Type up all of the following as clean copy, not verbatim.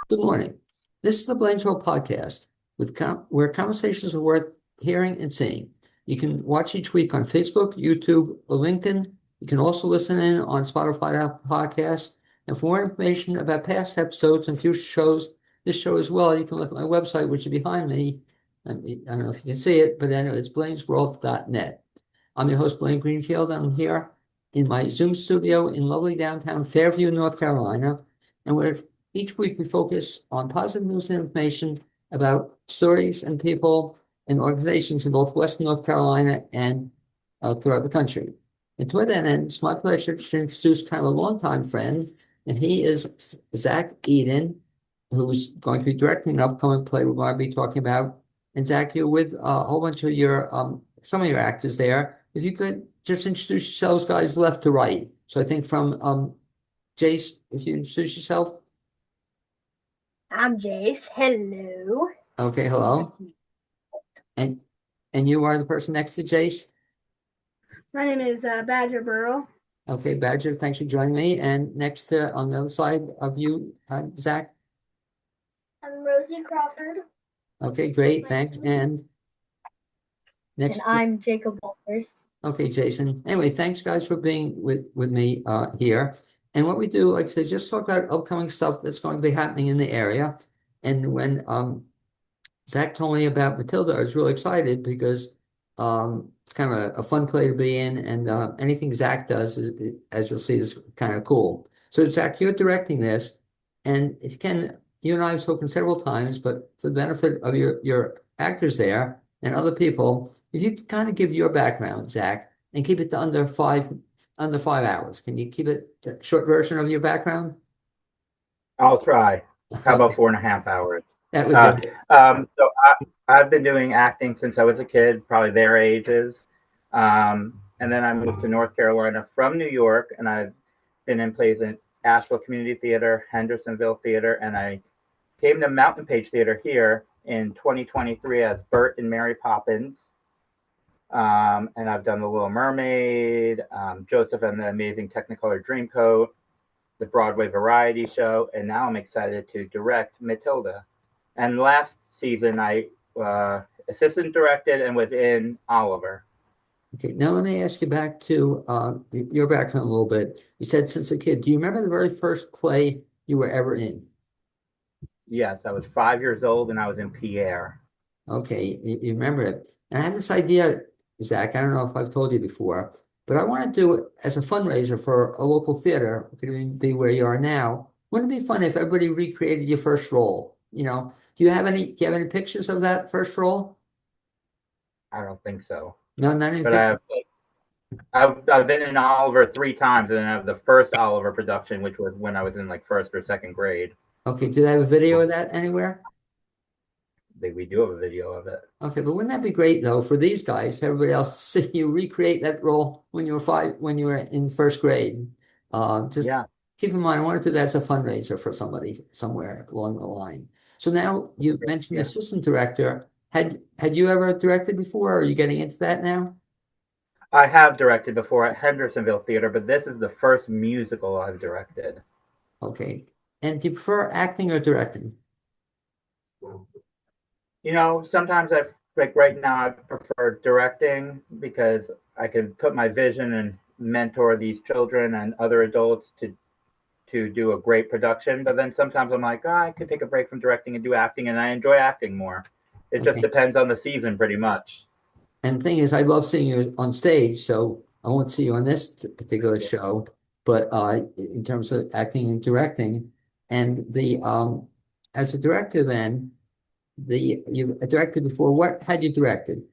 Good morning. This is the Blainsville podcast where conversations are worth hearing and seeing. You can watch each week on Facebook, YouTube, or LinkedIn. You can also listen in on Spotify podcasts. And for more information about past episodes and future shows, this show as well, you can look at my website, which is behind me. I don't know if you can see it, but anyway, it's blainsworld.net. I'm your host, Blaine Greenfield. I'm here in my Zoom studio in lovely downtown Fairview, North Carolina, and each week we focus on positive news and information about stories and people and organizations in both Western North Carolina and throughout the country. And toward that end, it's my pleasure to introduce kind of a longtime friend, and he is Zach Eden, who's going to be directing an upcoming play we're going to be talking about. And Zach, you're with a whole bunch of your some of your actors there. If you could just introduce yourselves, guys, left to right. So I think from Jace, if you introduce yourself. I'm Jace. Hello. Okay, Nice hello. to meet And and you are the person next to Jace? you. My name is Badger Burrow. Okay, Badger, thanks for joining me. And next to on the other side of you, Zach. I'm Rosie Crawford. Okay, great, Nice thanks. to meet you. And And next, I'm Jacob Walters. okay, Jason. Anyway, thanks guys for being with me here. And what we do, like I said, just talk about upcoming stuff that's going to be happening in the area. And when Zach told me about Matilda, I was really excited because it's kind of a fun play to be in, and anything Zach does, as you'll see, is kind of cool. So, Zach, you're directing this, and if you can, you and I have spoken several times, but for the benefit of your actors there and other people, if you could kind of give your background, Zach, and keep it to under 5 hours. Can you keep it a short version of your background? I'll try. How about Okay, 4.5 hours? that would do Uh, it. I've been doing acting since I was a kid, probably their ages. And then I moved to North Carolina from New York, and I've been in plays in Asheville Community Theater, Hendersonville Theater, and I came to Mountain Page Theater here in 2023 as Bert and Mary Poppins. And I've done The Little Mermaid, Joseph and the Amazing Technicolor Dreamcoat, the Broadway variety show, and now I'm excited to direct Matilda. And last season, I assistant directed and was in Oliver. Okay, now let me ask you back to your background a little bit. You said since a kid, do you remember the very first play you were ever in? Yes, I was 5 years old and I was in Pierre. Okay, you remember it. And I had this idea, Zach, I don't know if I've told you before, but I want to do it as a fundraiser for a local theater. It could even be where you are now. Wouldn't it be fun if everybody recreated your first role? Do you have any pictures of that first role? I don't think so, No, not any but pictures. I've been in Oliver 3 times, and I have the first Oliver production, which was when I was in like first or second grade. Okay, do they have a video of that anywhere? We do have a video of it. Okay, but wouldn't that be great though for these guys, everybody else to see you recreate that role when you were when you were in first grade? Just Yeah, keep in mind, I want to do that as a fundraiser for somebody somewhere along the line. So now you mentioned yeah. assistant director. Had you ever directed before? Or are you getting into that now? I have directed before at Hendersonville Theater, but this is the first musical I've directed. Okay. And do you prefer acting or directing? Sometimes I like right now I prefer directing because I can put my vision and mentor these children and other adults to do a great production. But then sometimes I'm like, I could take a break from directing and do acting, and I enjoy acting more. It just Okay. depends on the season, pretty much. And the thing is, I love seeing you on stage, so I won't see you on this particular Yeah. show, but in terms of acting and directing, and the as a director, then you've directed before. What had you directed?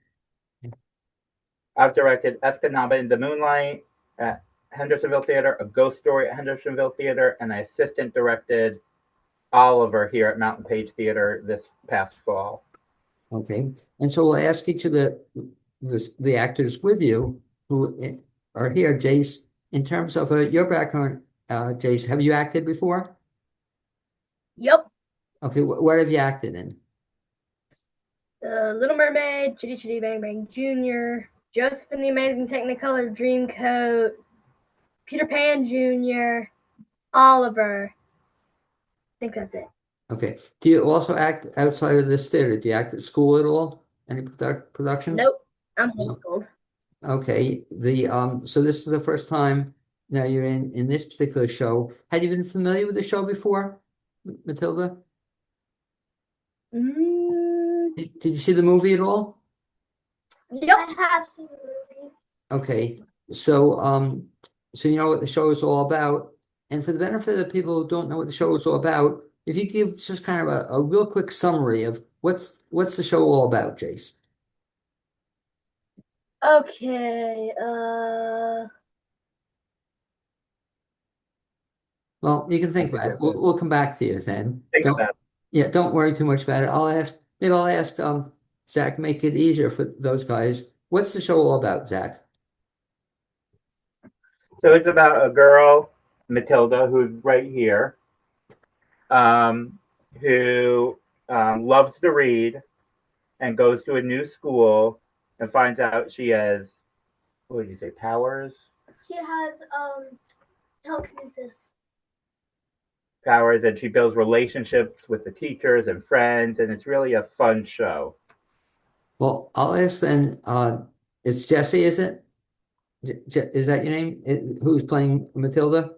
I've directed Escanaba in the Moonlight at Hendersonville Theater, A Ghost Story at Hendersonville Theater, and I assistant directed Oliver here at Mountain Page Theater this past fall. Okay, and so we'll ask each of the actors with you who are here, Jace. In terms of your background, Jace, have you acted before? Yep. Okay, what have you acted in? The Little Mermaid, Chitty Chitty Bang Bang Jr., Joseph and the Amazing Technicolor Dreamcoat, Peter Pan Jr., Oliver. I think that's it. Okay. Do you also act outside of this theater? Do you act at school at all? Any productions? Nope, I'm No. homeschooled. Okay. So this is the first time now you're in this particular show. Had you been familiar with the show before, Matilda? Mm, Did you see the movie at all? yep. I have seen the movie. Okay. So you know what the show is all about. And for the benefit of the people who don't know what the show is all about, if you give just kind of a real quick summary of what's the show all about, Jace? Okay. Well, you can think about it. We'll come back to you then. Think about it. Yeah, don't worry too much about it. Maybe I'll ask Zach, make it easier for those guys. What's the show all about, Zach? So it's about a girl, Matilda, who's right here, um, who loves to read and goes to a new school and finds out she has, what would you say, powers? She has telekinesis. Powers, and she builds relationships with the teachers and friends, and it's really a fun show. Well, I'll ask then, it's Jesse, is it? Is that your name? Who's playing Matilda?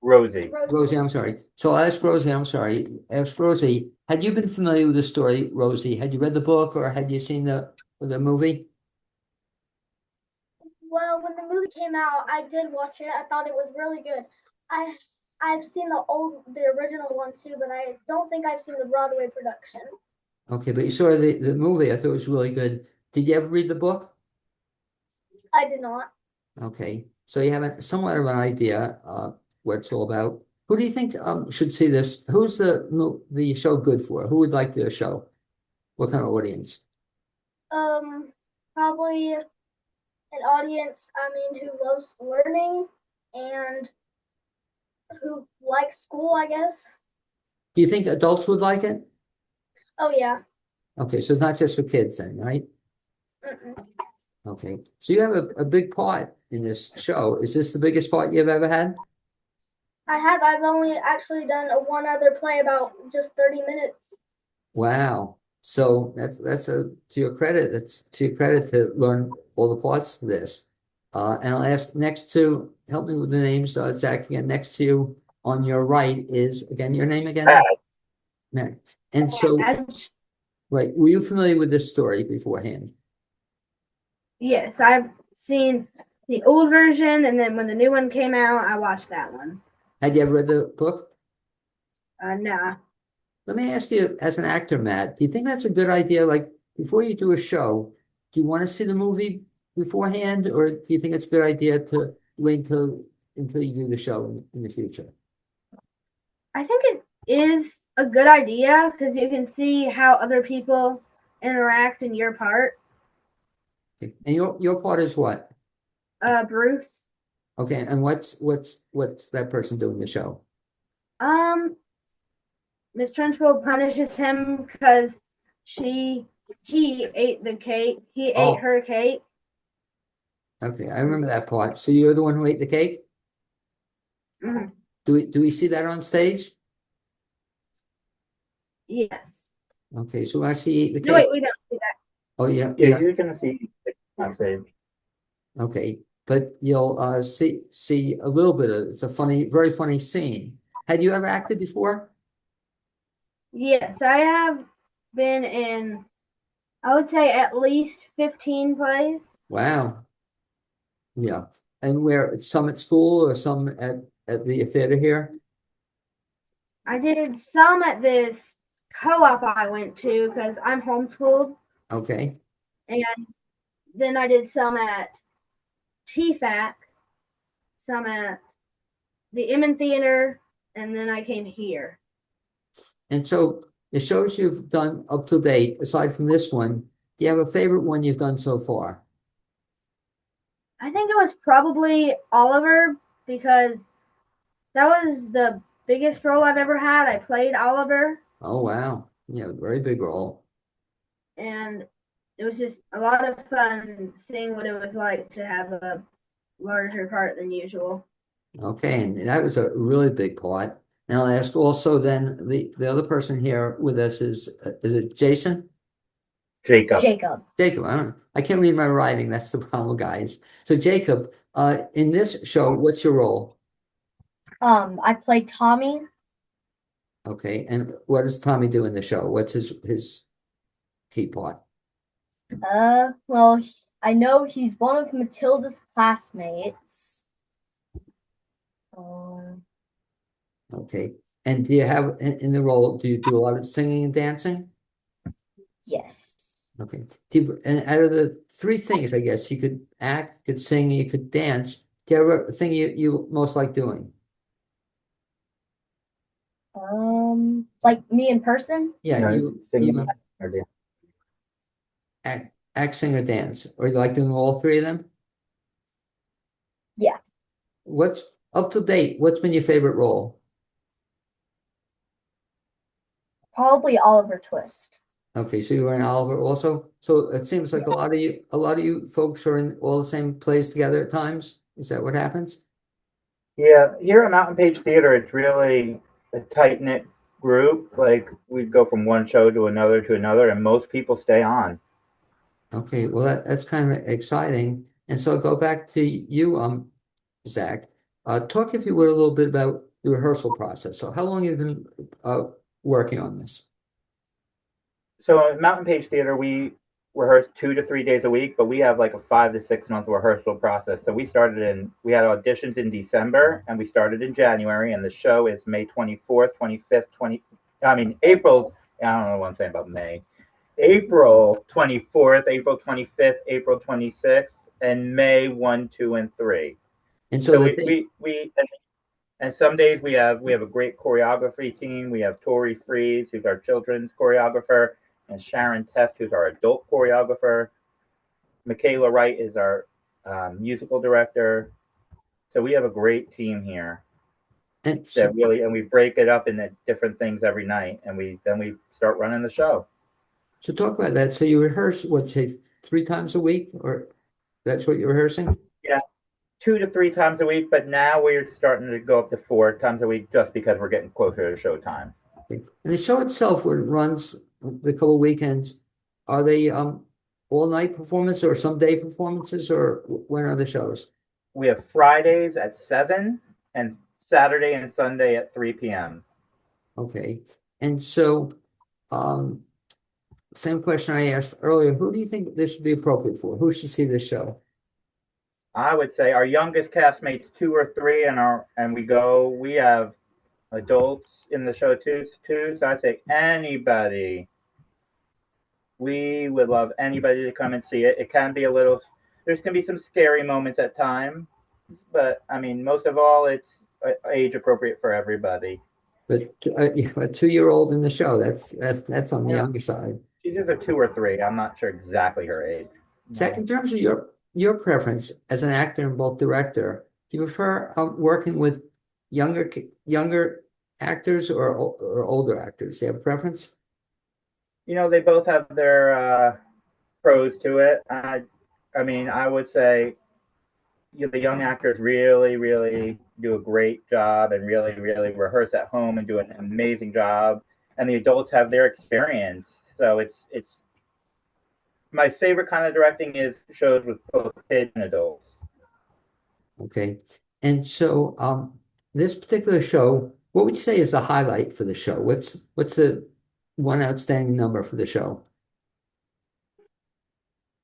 Rosie. Rosie, I'm sorry. So I'll ask Rosie, I'm sorry. Ask Rosie, had you been familiar with the story, Rosie? Had you read the book or had you seen the movie? Well, when the movie came out, I did watch it. I thought it was really good. I've seen the original one too, but I don't think I've seen the Broadway production. Okay, but you saw the movie. I thought it was really good. Did you ever read the book? I did not. Okay, so you have somewhat of an idea what it's all about. Who do you think should see this? Who's the show good for? Who would like the show? What kind of audience? Probably an audience, who loves learning and who likes school, I guess. Do you think adults would like it? Oh yeah. Okay, so it's not just for kids then, right? Mm-mm. Okay, so you have a big part in this show. Is this the biggest part you've ever had? I've only actually done one other play about just 30 minutes. Wow. So that's to your credit. That's to your credit to learn all the parts to this. And I'll ask next to help me with the names, Zach. Again, next to you on your right is again your name again, Matt. Matt. And so, right, were you familiar with this story beforehand? Yes, I've seen the old version, and then when the new one came out, I watched that one. Had you ever read the book? Nah. Let me ask you, as an actor, Matt, do you think that's a good idea? Like before you do a show, do you want to see the movie beforehand, or do you think it's a good idea to wait until you do the show in the future? I think it is a good idea because you can see how other people interact in your part. Okay. And your part is what? Bruce. Okay, and what's that person doing the show? Miss Trunchbull punishes him because he ate the cake. He Oh. ate her cake. Okay, I remember that part. So you're the one who ate the cake? Mhm. Do we see that on stage? Yes. Okay, so I see you eat the No, wait, cake. we don't see that. Oh yeah, Yeah, yeah. you're gonna see on stage. Okay, but you'll see a little bit of it's a very funny scene. Had you ever acted before? Yes, I have been in, I would say, at least 15 plays. Wow. Yeah. And where some at school or some at the theater here? I did some at this co-op I went to because I'm homeschooled, Okay. and then I did some at TFAC, some at the Emmon Theater, and then I came here. And so the shows you've done up to date, aside from this one, do you have a favorite one you've done so far? I think it was probably Oliver because that was the biggest role I've ever had. I played Oliver, Oh wow. Yeah, very big role. and it was just a lot of fun seeing what it was like to have a larger part than usual. Okay, and that was a really big part. And I'll ask also then the other person here with us is it Jason? Jacob. Jacob. Jacob, I can't read my writing. That's the problem, guys. So Jacob, in this show, what's your role? I played Tommy. Okay, and what does Tommy do in the show? What's his key part? Well, I know he's one of Matilda's classmates. Okay, and do you have in the role? Do you do a lot of singing and dancing? Yes. Okay, and out of the three things, I guess you could act, you could sing, you could dance. Do you have a thing you most like doing? Like me in person? Yeah, Singing you or dance. act, sing, or dance, or you like doing all three of them? Yeah. What's up to date? What's been your favorite role? Probably Oliver Twist. Okay, so you were in Oliver also. So it seems like a lot of you folks are in all the same plays together at times. Is that what happens? Yeah, here at Mountain Page Theater, it's really a tight knit group. Like we go from one show to another, and most people stay on. Okay, well that's kind of exciting. And so go back to you, Zach. Talk if you would a little bit about the rehearsal process. So how long have you been working on this? So at Mountain Page Theater, we rehearse 2 to 3 days a week, but we have like a 5 to 6 month rehearsal process. So we had auditions in December, and we started in January, and the show is May 24th, 25th, April. I don't know what I'm saying about May. April 24th, April 25th, April 26th, and May 1, 2, and 3. And So and some days we have a great choreography team. We have Tori Fries, who's our children's choreographer, and Sharon Test, who's our adult choreographer. Michaela Wright is our musical director. So we have a great team here and that and we break it up into different things every night, and then we start running the show. so talk about that. So you rehearse what, say 3 times a week, or that's what you're rehearsing? Yeah, 2 to 3 times a week, but now we're starting to go up to 4 times a week just because we're getting closer to showtime. Okay. And the show itself, when it runs the couple of weekends, are they all night performances or some day performances, or when are the shows? We have Fridays at 7 and Saturday and Sunday at 3 p.m. Okay. And so same question I asked earlier, who do you think this would be appropriate for? Who should see this show? I would say our youngest castmates 2 or 3, we have adults in the show too. So I'd say anybody. We would love anybody to come and see it. It can be there's going to be some scary moments at times, but I mean, most of all, it's age appropriate for everybody. But a 2-year-old in the show, that's on the younger side. She's either 2 or 3. I'm not sure exactly her age. Zach, in terms of your preference as an actor and both director, do you prefer working with younger actors or older actors? Do you have a preference? They both have their pros to it. I mean, I would say the young actors really, really do a great job and really, really rehearse at home and do an amazing job. And the adults have their experience. So it's my favorite kind of directing is shows with both kids and adults. Okay. And so this particular show, what would you say is the highlight for the show? What's the one outstanding number for the show?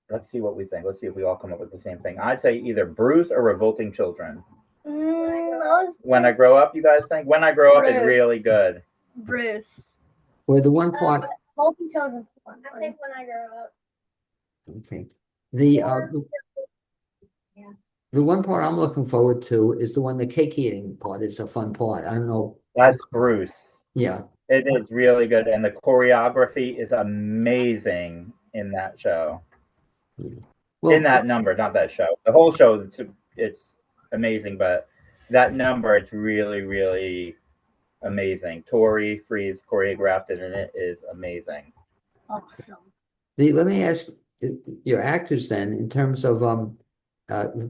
Let's see what we think. Let's see if we all come up with the same thing. I'd say either Bruce or Revolting Children. When I Grow Up, you guys think? When I Grow Up is really good. Bruce. Or the one part. Multi-children's one. I think When I Grow Up. Okay. The one part I'm looking forward to is the one, the cake eating part is a fun part. I don't know. That's Bruce. Yeah. It is really good. And the choreography is amazing in that show. Well, in that number, not that show. The whole show, it's amazing, but that number, it's really, really amazing. Tori Fries choreographed it, and it is amazing. Awesome. let me ask your actors then, in terms of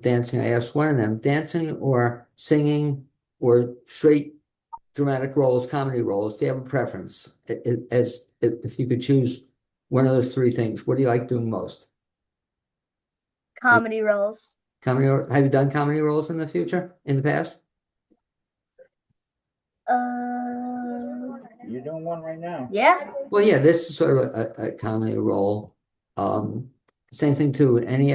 dancing. I asked one of them, dancing or singing or straight dramatic roles, comedy roles? Do you have a preference? As if you could choose one of those three things, what do you like doing most? Comedy roles. Comedy, have you done comedy roles in the past? You're doing one right now. Yeah. Well, yeah, this is sort of a comedy role. Same thing too. Any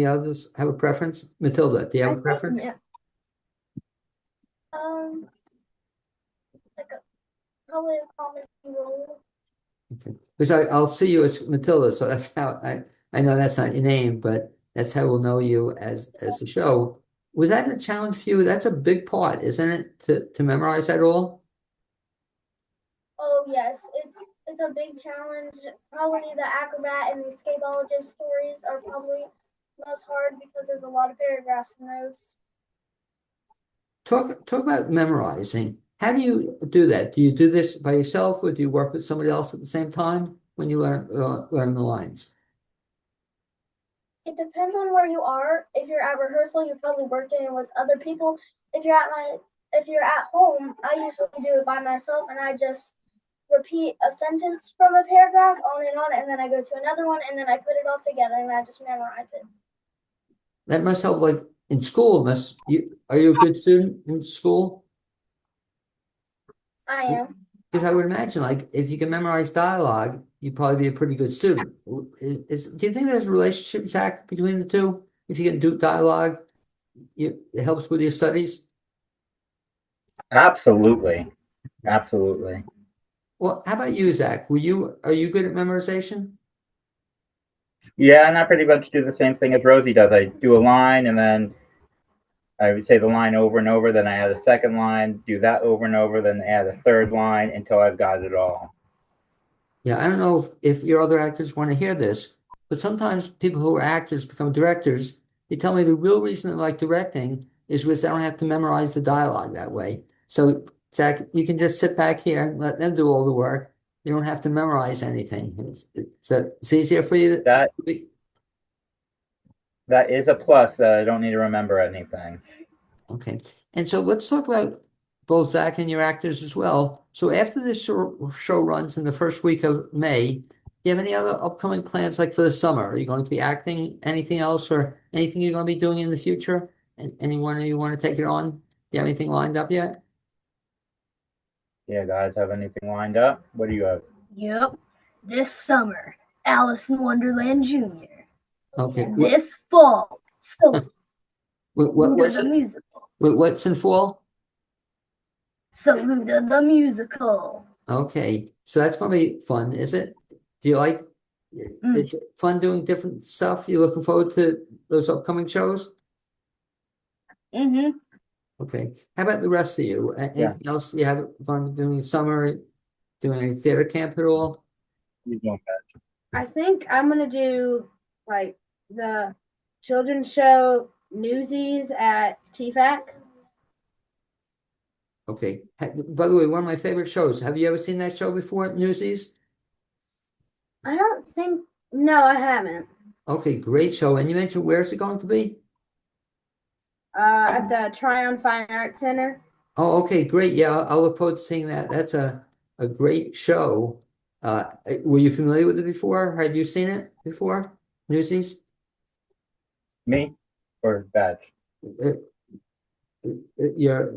others have a preference? Matilda, do you have a preference? Like probably a comedy role. Okay. Because I'll see you as Matilda, so that's how I know that's not your name, but that's how we'll know you as the show. Was that a challenge for you? That's a big part, isn't it? To memorize that all? Oh yes, it's a big challenge. Probably the acrobat and the escapologist stories are probably most hard because there's a lot of paragraphs in those. Talk about memorizing. How do you do that? Do you do this by yourself, or do you work with somebody else at the same time when you learn the lines? It depends on where you are. If you're at rehearsal, you're probably working with other people. If you're at home, I usually do it by myself and I just repeat a sentence from a paragraph on, and then I go to another one, and then I put it all together, and I just memorize it. That must help, like in school. Are you a good student in school? I am. Because I would imagine, like, if you can memorize dialogue, you'd probably be a pretty good student. Do you think there's a relationship, Zach, between the two? If you can do dialogue, it helps with your studies? Absolutely. Absolutely. Well, how about you, Zach? Are you good at memorization? Yeah, and I pretty much do the same thing as Rosie does. I do a line and then I would say the line over and over, then I add a second line, do that over and over, then add a third line until I've got it all. Yeah, I don't know if your other actors want to hear this, but sometimes people who are actors become directors. They tell me the real reason they like directing is because they don't have to memorize the dialogue that way. So, Zach, you can just sit back here and let them do all the work. You don't have to memorize anything. It's easier for you. That is a plus that I don't need to remember anything. Okay. And so let's talk about both Zach and your actors as well. So after this show runs in the first week of May, do you have any other upcoming plans like for the summer? Are you going to be acting anything else or anything you're going to be doing in the future? And anyone you want to take it on? Do you have anything lined up yet? Yeah, guys, have anything lined up? What do you have? Yep. This summer, Alice in Wonderland Jr. Okay. And this fall, What's the Musical. what's in fall? Saluda the Musical. Okay. So that's going to be fun, is it? Do you like it's fun doing different stuff? You looking forward to those upcoming shows? Mm-hmm. Okay. How about the rest of you? Anything else you have fun doing in summer? Doing a theater camp at all? You don't I think I'm gonna do like the children's show Newsies at TFAC. Okay. By the way, one of my favorite shows. Have you ever seen that show before, Newsies? I don't think no, I haven't. Okay, great show. And you mentioned where's it going to be? At the Tryon Fine Arts Center. Oh, okay, great. Yeah, I'll look forward to seeing that. That's a great show. Were you familiar with it before? Had you seen it before? Newsies? Me or Badge? Uh, You're,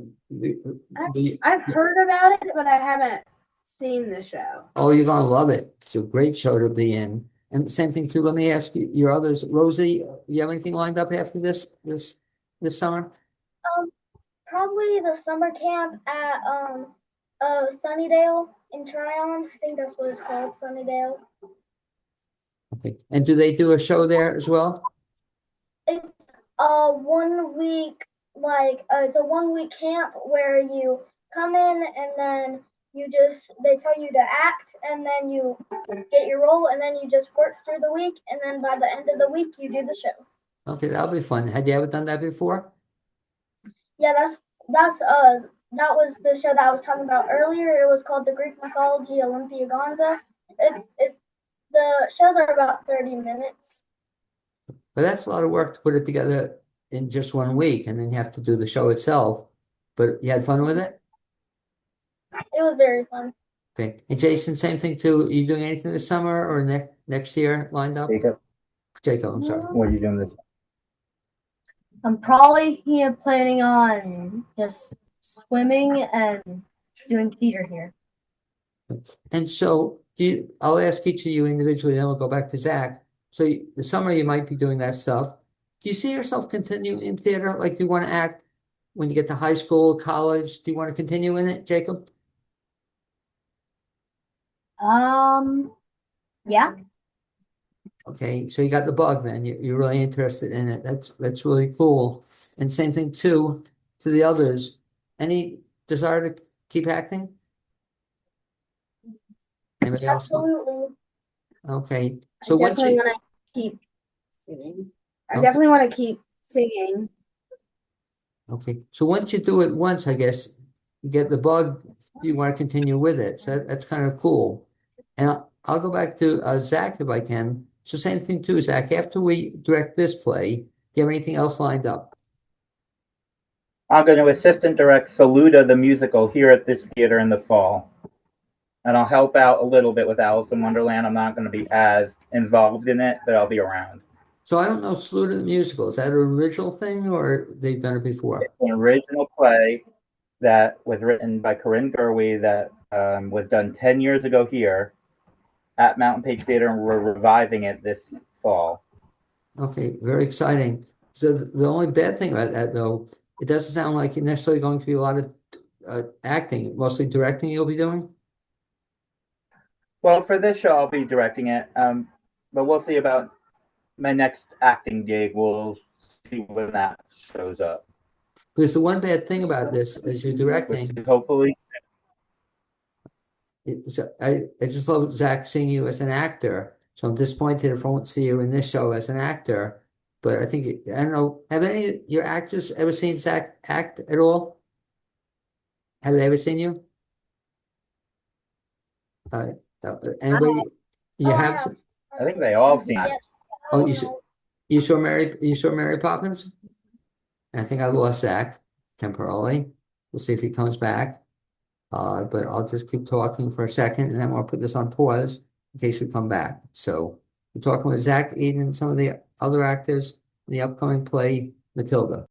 I've heard about it, but I haven't seen the show. oh, you're gonna love it. It's a great show to be in. And the same thing too. Let me ask you your others. Rosie, you have anything lined up after this summer? Probably the summer camp at Sunnydale in Tryon. I think that's what it's called, Sunnydale. Okay. And do they do a show there as well? It's a 1 week it's a 1 week camp where you come in and then they tell you to act and then you get your role and then you just work through the week and then by the end of the week you do the show. Okay, that'll be fun. Had you ever done that before? Yeah, that was the show that I was talking about earlier. It was called the Greek Mythology Olympiagonza. The shows are about 30 minutes. But that's a lot of work to put it together in just 1 week, and then you have to do the show itself. But you had fun with it? It was very fun. Okay. And Jason, same thing too. Are you doing anything this summer or next year lined up? Jacob, Jacob, I'm sorry. what are you doing this? I'm probably planning on just swimming and doing theater here. And so I'll ask each of you individually, then we'll go back to Zach. So the summer you might be doing that stuff. Do you see yourself continuing in theater? Like, do you want to act when you get to high school, college? Do you want to continue in it, Jacob? Yeah. Okay, so you got the bug then. You're really interested in it. That's really cool. And same thing too to the others. Any desire to keep acting? Anybody else? Absolutely. Okay. I So once definitely you want to keep singing. I Okay. definitely want to keep singing. Okay, so once you do it once, I guess you get the bug, you want to continue with it. So that's kind of cool. And I'll go back to Zach if I can. So same thing too, Zach. After we direct this play, do you have anything else lined up? I'm going to assistant direct Saluda the Musical here at this theater in the fall. And I'll help out a little bit with Alice in Wonderland. I'm not going to be as involved in it, but I'll be around. So I don't know, Matilda the Musical. Is that an original thing or they've done it before? It's an original play that was written by Corinne Gerwe that was done 10 years ago here at Mountain Page Theater, and we're reviving it this fall. Okay, very exciting. So the only bad thing about that, though, it doesn't sound like you're necessarily going to be a lot of acting, mostly directing you'll be doing. Well, for this show, I'll be directing it, but we'll see about my next acting gig. We'll see when that shows up. Because the one bad thing about this is you're directing. Which hopefully, I just love Zach seeing you as an actor. So I'm disappointed if I won't see you in this show as an actor. But I think, I don't know, have any of your actors ever seen Zach act at all? Have they ever seen you? Anybody? You Oh, I have? have. I think they all seen it. Yeah. Oh, no. you saw Mary Poppins? I think I lost Zach temporarily. We'll see if he comes back. But I'll just keep talking for a second and then we'll put this on pause in case we come back. So we're talking with Zach Eden and some of the other actors in the upcoming play, Matilda.